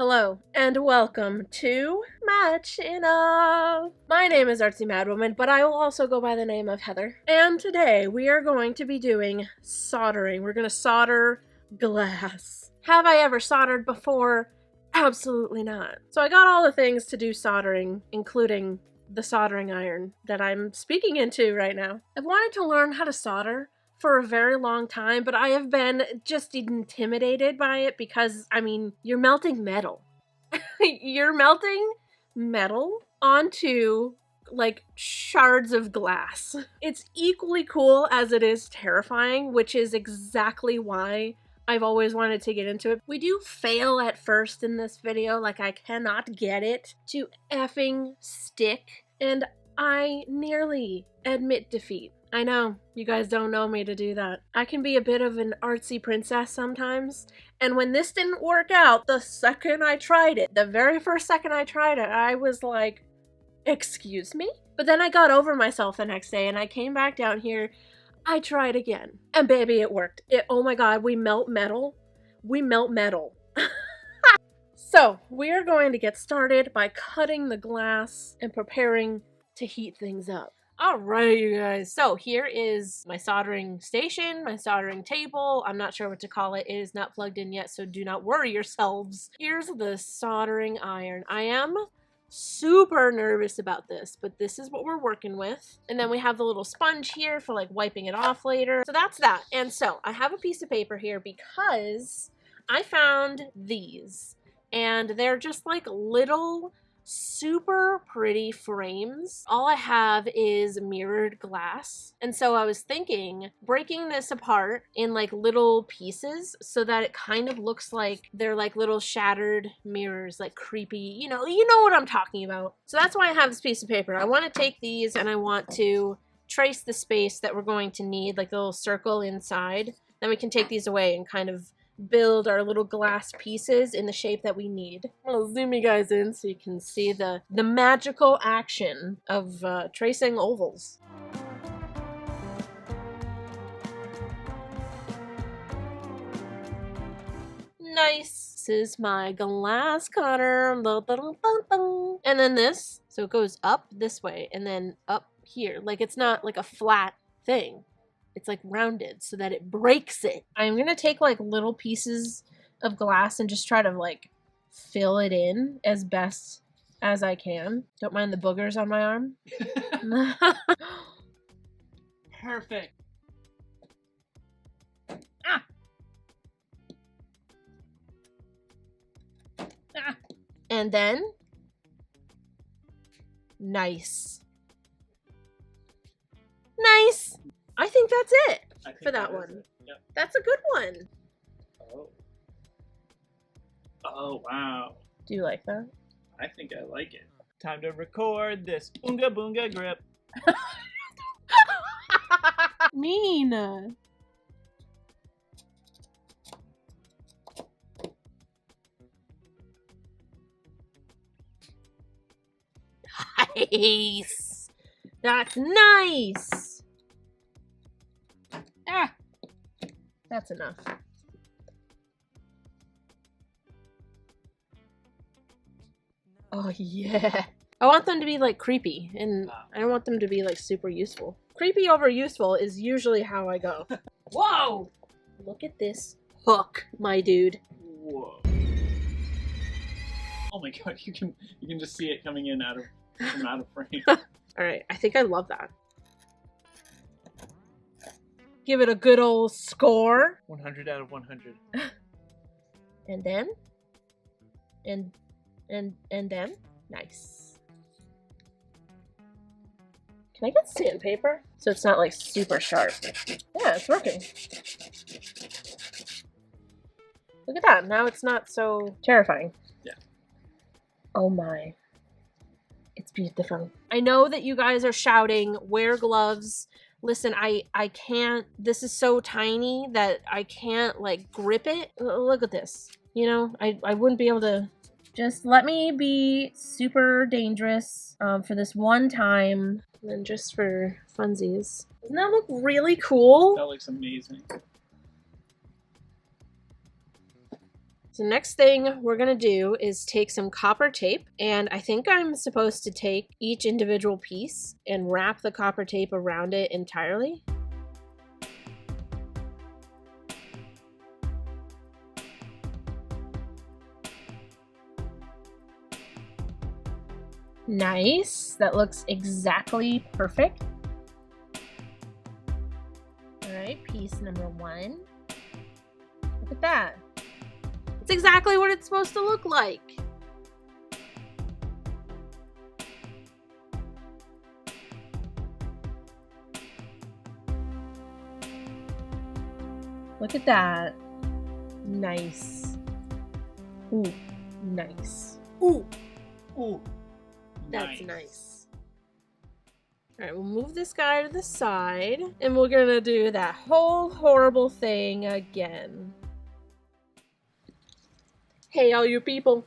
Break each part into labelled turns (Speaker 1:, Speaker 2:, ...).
Speaker 1: Hello, and welcome to Match Enough! My name is Artsymadwoman, but I will also go by the name of Heather. And today we are going to be doing soldering. We're going to solder glass. Have I ever soldered before? Absolutely not. So I got all the things to do soldering, including the soldering iron that I'm speaking into right now. I've wanted to learn how to solder for a very long time, but I have been just intimidated by it because, I mean, you're melting metal. You're melting metal onto, like, shards of glass. It's equally cool as it is terrifying, which is exactly why I've always wanted to get into it. We do fail at first in this video, like I cannot get it to effing stick, and I nearly admit defeat. I know, you guys don't know me to do that. I can be a bit of an artsy princess sometimes, and when this didn't work out, the second I tried it, the very first second I tried it, I was like, excuse me? But then I got over myself the next day and I came back down here, I tried again, and baby, it worked. Oh my god, we melt metal. We melt metal. So, we are going to get started by cutting the glass and preparing to heat things up. Alright, you guys, so here is my soldering station, my soldering table. I'm not sure what to call it. It is not plugged in yet, so do not worry yourselves. Here's the soldering iron. I am super nervous about this, but this is what we're working with. And then we have the little sponge here for like wiping it off later. So that's that. And so I have a piece of paper here because I found these, and they're just like little super pretty frames. All I have is mirrored glass, and so I was thinking breaking this apart in like little pieces so that it kind of looks like they're like little shattered mirrors, like creepy, you know what I'm talking about. So that's why I have this piece of paper. I want to take these and I want to trace the space that we're going to need, like the little circle inside. Then we can take these away and kind of build our little glass pieces in the shape that we need. I'll zoom you guys in so you can see the magical action of tracing ovals. Nice. This is my glass cutter. And then this, so it goes up this way and then up here. Like it's not like a flat thing. It's like rounded so that it breaks it. I'm gonna take like little pieces of glass and just try to like fill it in as best as I can. Don't mind the boogers on my arm.
Speaker 2: Perfect.
Speaker 1: Ah. Ah. And then, nice. Nice. I think that's it for that one.
Speaker 2: Yep.
Speaker 1: That's a good one.
Speaker 2: Oh. Oh, wow.
Speaker 1: Do you like that?
Speaker 2: I think I like it. Time to record this boonga boonga grip.
Speaker 1: Mean. Nice. That's nice. Ah, that's enough. Oh yeah. I want them to be like creepy, and I don't want them to be like super useful. Creepy over useful is usually how I go. Whoa! Look at this hook, my dude.
Speaker 2: Whoa. Oh my god, you can just see it coming in out of frame.
Speaker 1: Alright, I think I love that. Give it a good old score.
Speaker 2: 100 out of 100.
Speaker 1: And then? And then? Nice. Can I get sandpaper? So it's not like super sharp. Yeah, it's working. Look at that. Now it's not so terrifying.
Speaker 2: Yeah.
Speaker 1: Oh my. It's beautiful. I know that you guys are shouting, wear gloves. Listen, I can't, this is so tiny that I can't like grip it. Look at this. You know, I wouldn't be able to. Just let me be super dangerous for this one time. And then just for funsies. Doesn't that look really cool?
Speaker 2: That looks amazing.
Speaker 1: So next thing we're gonna do is take some copper tape, and I think I'm supposed to take each individual piece and wrap the copper tape around it entirely. Nice, that looks exactly perfect. All right, piece number 1. Look at that. It's exactly what it's supposed to look like. Look at that. Nice. Ooh, nice. Ooh.
Speaker 2: Ooh.
Speaker 1: That's nice. All right, we'll move this guy to the side, and we're gonna do that whole horrible thing again. Hey, all you people.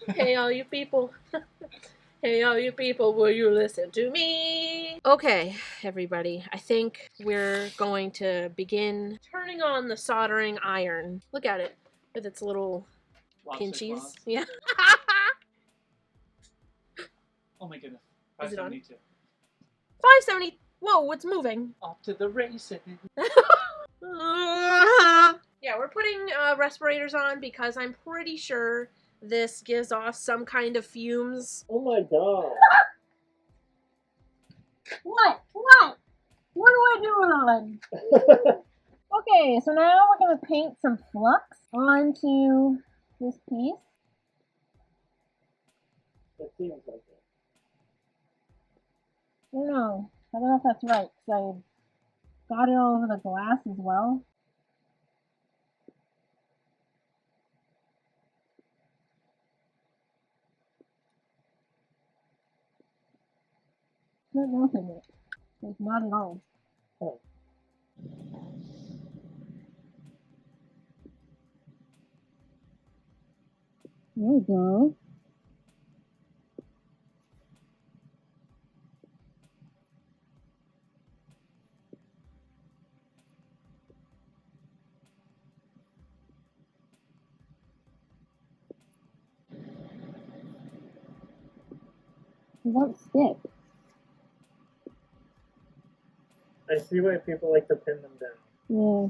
Speaker 1: Hey, all you people. Hey, all you people, will you listen to me? Okay, everybody, I think we're going to begin turning on the soldering iron. Look at it with its little pinchies. Yeah.
Speaker 2: Oh my goodness.
Speaker 1: Is it on?
Speaker 2: 572.
Speaker 1: 570. Whoa, it's moving.
Speaker 2: Off to the races.
Speaker 1: Yeah, we're putting respirators on because I'm pretty sure this gives off some kind of fumes.
Speaker 3: Oh my god.
Speaker 1: What? What? What am I doing on? Okay, so now we're going to paint some flux onto this piece.
Speaker 3: It seems like it.
Speaker 1: I don't know if that's right, because I got it all over the glass as well. Not nothing it. Like, not at all.
Speaker 3: Oh.
Speaker 1: There we go. It won't stick.
Speaker 3: I see why people like to pin them down.
Speaker 1: Yeah.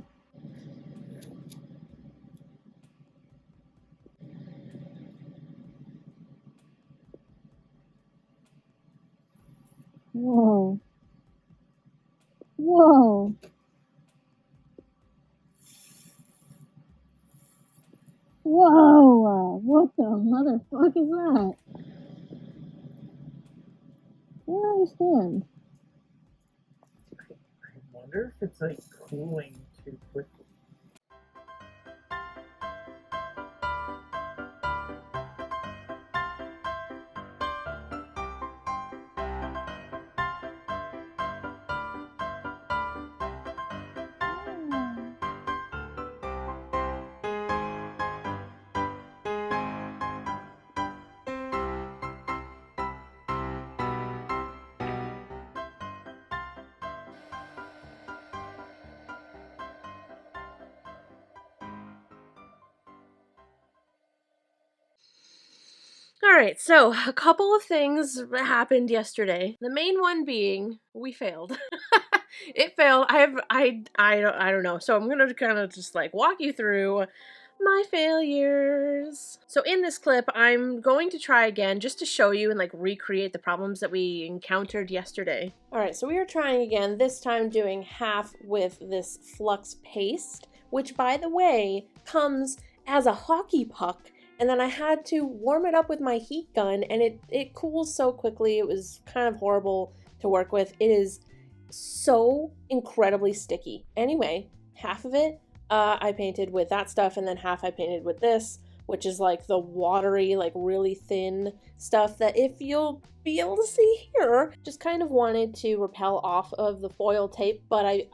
Speaker 1: Whoa. Whoa. Whoa. What the motherfuck is that? I don't understand.
Speaker 3: I wonder if it's like cooling too quickly.
Speaker 1: Alright, so a couple of things happened yesterday. The main one being we failed. It failed. I don't know. So I'm gonna kind of just like walk you through my failures. So in this clip, I'm going to try again just to show you and like recreate the problems that we encountered yesterday. Alright, so we are trying again, this time doing half with this flux paste, which by the way comes as a hockey puck. And then I had to warm it up with my heat gun, and it cools so quickly. It was kind of horrible to work with. It is so incredibly sticky. Anyway, half of it I painted with that stuff, and then half I painted with this, which is like the watery, like really thin stuff that if you'll be able to see here, just kind of wanted to repel off of the foil tape, but I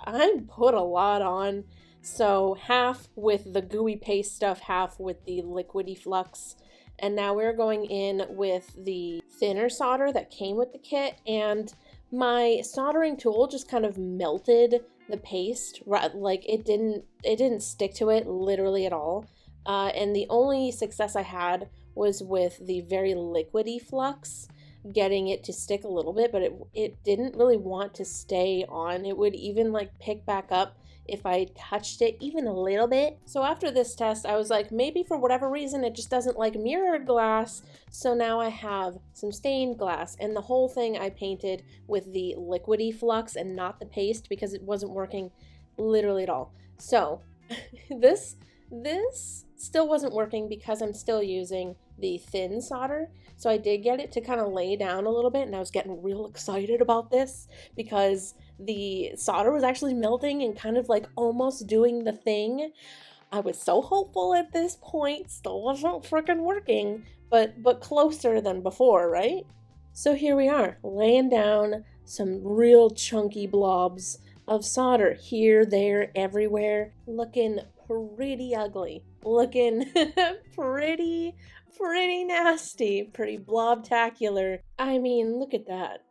Speaker 1: put a lot on. So half with the gooey paste stuff, half with the liquidy flux. And now we're going in with the thinner solder that came with the kit, and my soldering tool just kind of melted the paste, like it didn't stick to it literally at all. And the only success I had was with the very liquidy flux, getting it to stick a little bit, but it didn't really want to stay on. It would even like pick back up if I touched it even a little bit. So after this test, I was like, maybe for whatever reason, it just doesn't like mirrored glass. So now I have some stained glass, and the whole thing I painted with the liquidy flux and not the paste because it wasn't working literally at all. So this still wasn't working because I'm still using the thin solder. So I did get it to kind of lay down a little bit, and I was getting real excited about this because the solder was actually melting and kind of like almost doing the thing. I was so hopeful at this point. Still wasn't freaking working, but closer than before, right? So here we are, laying down some real chunky blobs of solder here, there, everywhere, looking pretty ugly, looking pretty nasty, pretty blobtacular. I mean, look at that.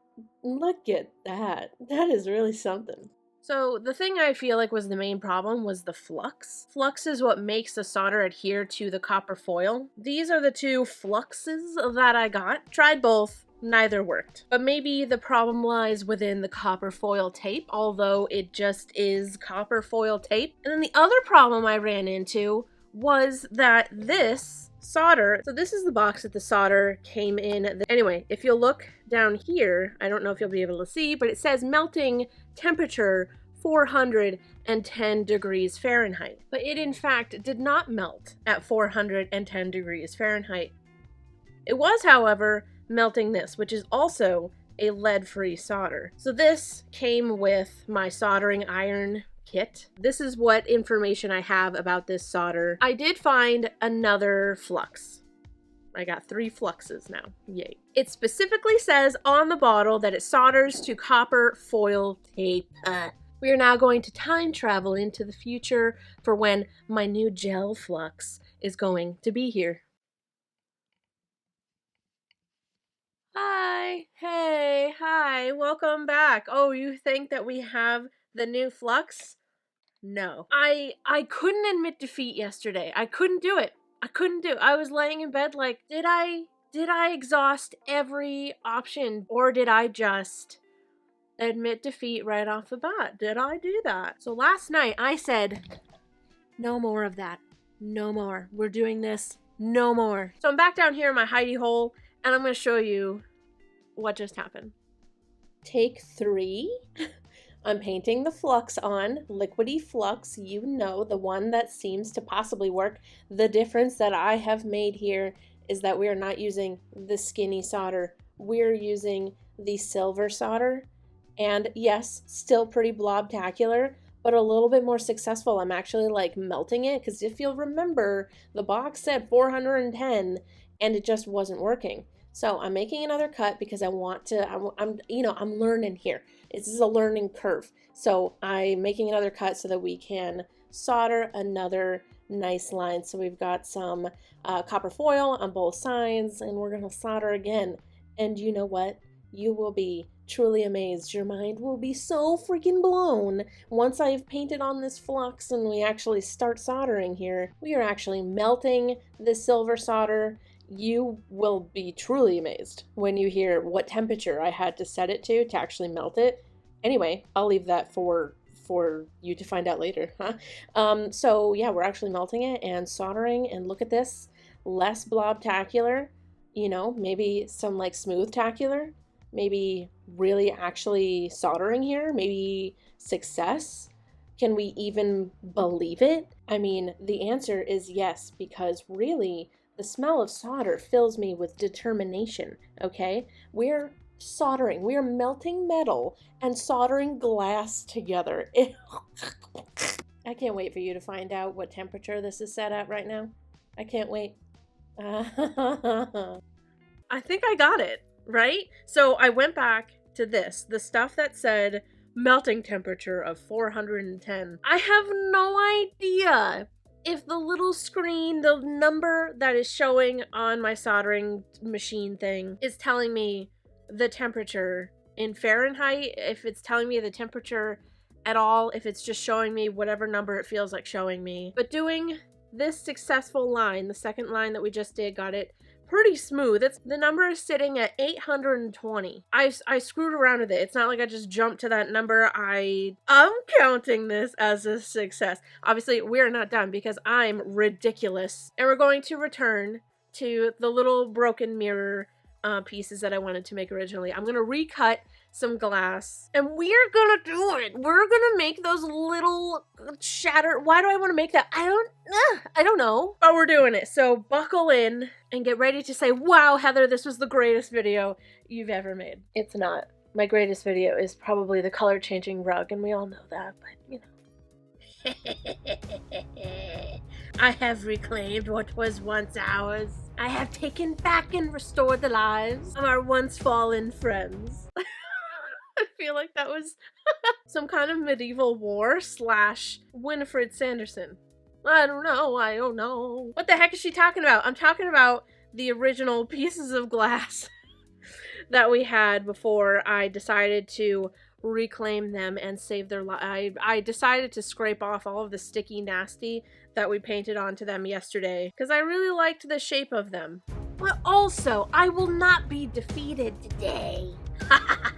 Speaker 1: Look at that. That is really something. So the thing I feel like was the main problem was the flux. Flux is what makes the solder adhere to the copper foil. These are the two fluxes that I got. Tried both. Neither worked. But maybe the problem lies within the copper foil tape, although it just is copper foil tape. And then the other problem I ran into was that this solder, so this is the box that the solder came in. Anyway, if you'll look down here, I don't know if you'll be able to see, but it says melting temperature 410 degrees Fahrenheit. But it in fact did not melt at 410 degrees Fahrenheit. It was, however, melting this, which is also a lead-free solder. So this came with my soldering iron kit. This is what information I have about this solder. I did find another flux. I got 3 fluxes now. Yay. It specifically says on the bottle that it solders to copper foil tape. We are now going to time travel into the future for when my new gel flux is going to be here. Hi, hey, hi, welcome back. Oh, you think that we have the new flux? No. I couldn't admit defeat yesterday. I couldn't do it. I was laying in bed like, did I exhaust every option, or did I just admit defeat right off the bat? Did I do that? So last night I said, no more of that. No more. We're doing this. No more. So I'm back down here in my hidey hole, and I'm going to show you what just happened. Take 3. I'm painting the flux on, liquidy flux, you know, the one that seems to possibly work. The difference that I have made here is that we are not using the skinny solder. We're using the silver solder. And yes, still pretty blobtacular, but a little bit more successful. I'm actually like melting it, because if you'll remember, the box said 410 and it just wasn't working. So I'm making another cut because I want to, I'm learning here. This is a learning curve. So I'm making another cut so that we can solder another nice line. So we've got some copper foil on both sides, and we're going to solder again. And you know what? You will be truly amazed. Your mind will be so freaking blown once I've painted on this flux and we actually start soldering here. We are actually melting the silver solder. You will be truly amazed when you hear what temperature I had to set it to actually melt it. Anyway, I'll leave that for you to find out later, huh? So yeah, we're actually melting it and soldering, and look at this. Less blobtacular, you know, maybe some like smooth-tacular, maybe really actually soldering here, maybe success. Can we even believe it? I mean, the answer is yes, because really, the smell of solder fills me with determination, okay? We're soldering. We are melting metal and soldering glass together. I can't wait for you to find out what temperature this is set at right now. I can't wait. I think I got it, right? So I went back to this, the stuff that said melting temperature of 410. I have no idea if the little screen, the number that is showing on my soldering machine thing is telling me the temperature in Fahrenheit, if it's telling me the temperature at all, if it's just showing me whatever number it feels like showing me. But doing this successful line, the second line that we just did, got it pretty smooth. The number is sitting at 820. I screwed around with it. It's not like I just jumped to that number. I'm counting this as a success. Obviously, we're not done because I'm ridiculous. And we're going to return to the little broken mirror pieces that I wanted to make originally. I'm going to recut some glass and we're gonna do it. We're gonna make those little shatter. Why do I want to make that? I don't know, but we're doing it. So buckle in and get ready to say, wow, Heather, this was the greatest video you've ever made. It's not. My greatest video is probably the color changing rug, and we all know that, but you know. I have reclaimed what was once ours. I have taken back and restored the lives of our once fallen friends. I feel like that was some kind of medieval war / Winifred Sanderson. I don't know. What the heck is she talking about? I'm talking about the original pieces of glass that we had before I decided to reclaim them and save their life. I decided to scrape off all of the sticky nasty that we painted onto them yesterday because I really liked the shape of them. But also, I will not be defeated today.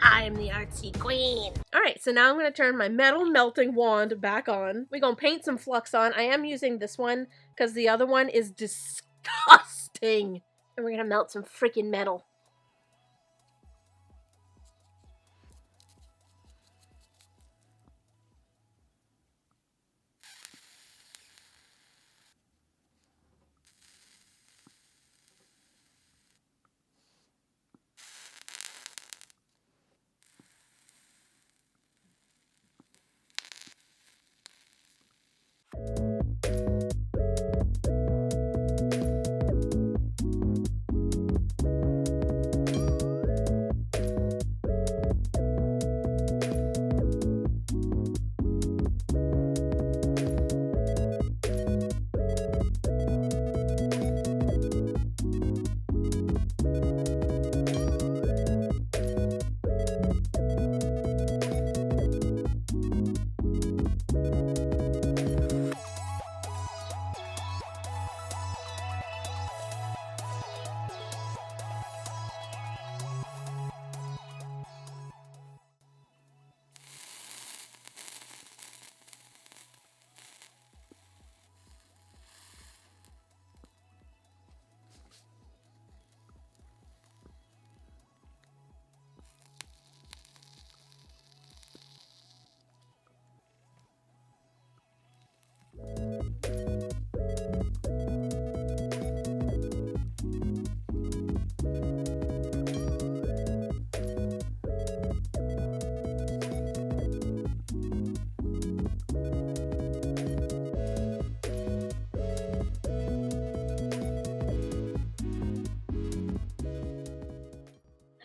Speaker 1: I'm the artsy queen. Alright, so now I'm going to turn my metal melting wand back on. We're going to paint some flux on. I am using this one because the other one is disgusting. And we're going to melt some freaking metal.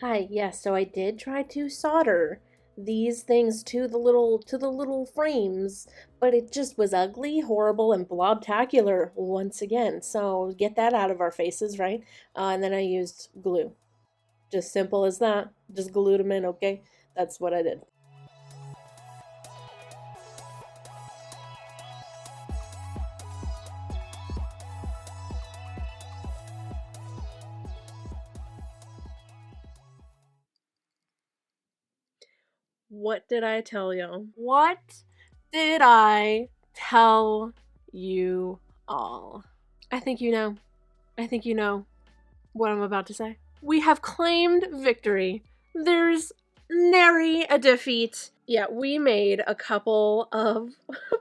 Speaker 1: Hi, yes, so I did try to solder these things to the little frames, but it just was ugly, horrible, and blobtacular once again. So get that out of our faces, right? And then I used glue. Just simple as that. Just glued them in, okay? That's what I did. What did I tell you? What did I tell you all? I think you know. I think you know what I'm about to say. We have claimed victory. There's nary a defeat. Yeah, we made a couple of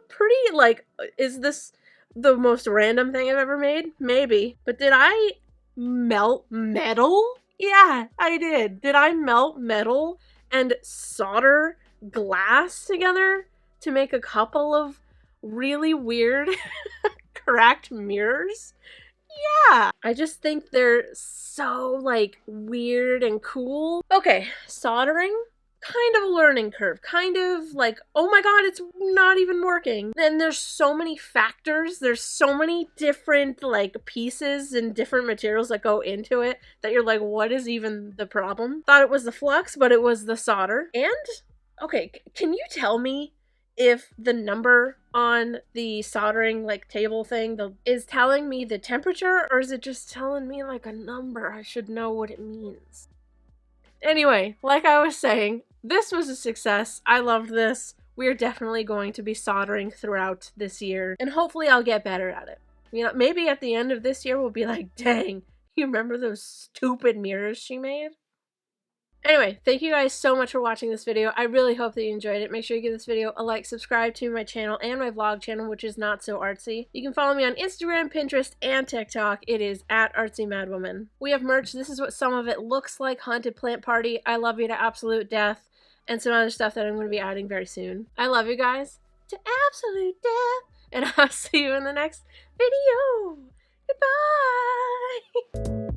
Speaker 1: pretty, like, is this the most random thing I've ever made? Maybe. But did I melt metal? Yeah, I did. Did I melt metal and solder glass together to make a couple of really weird cracked mirrors? Yeah, I just think they're so, like, weird and cool. Okay, soldering, kind of a learning curve, kind of like, oh my god, it's not even working. Then there's so many factors, there's so many different, like, pieces and different materials that go into it that you're like, what is even the problem? Thought it was the flux, but it was the solder. And, okay, can you tell me if the number on the soldering like table thing is telling me the temperature, or is it just telling me like a number? I should know what it means. Anyway, like I was saying, this was a success. I loved this. We're definitely going to be soldering throughout this year, and hopefully I'll get better at it. You know, maybe at the end of this year we'll be like, dang, you remember those stupid mirrors she made? Anyway, thank you guys so much for watching this video. I really hope that you enjoyed it. Make sure you give this video a like, subscribe to my channel and my vlog channel, which is Not So Artsy. You can follow me on Instagram, Pinterest, and TikTok. It is at Artsymadwoman. We have merch. This is what some of it looks like. Haunted Plant Party, I Love You to Absolute Death, and some other stuff that I'm going to be adding very soon. I love you guys to absolute death, and I'll see you in the next video. Goodbye!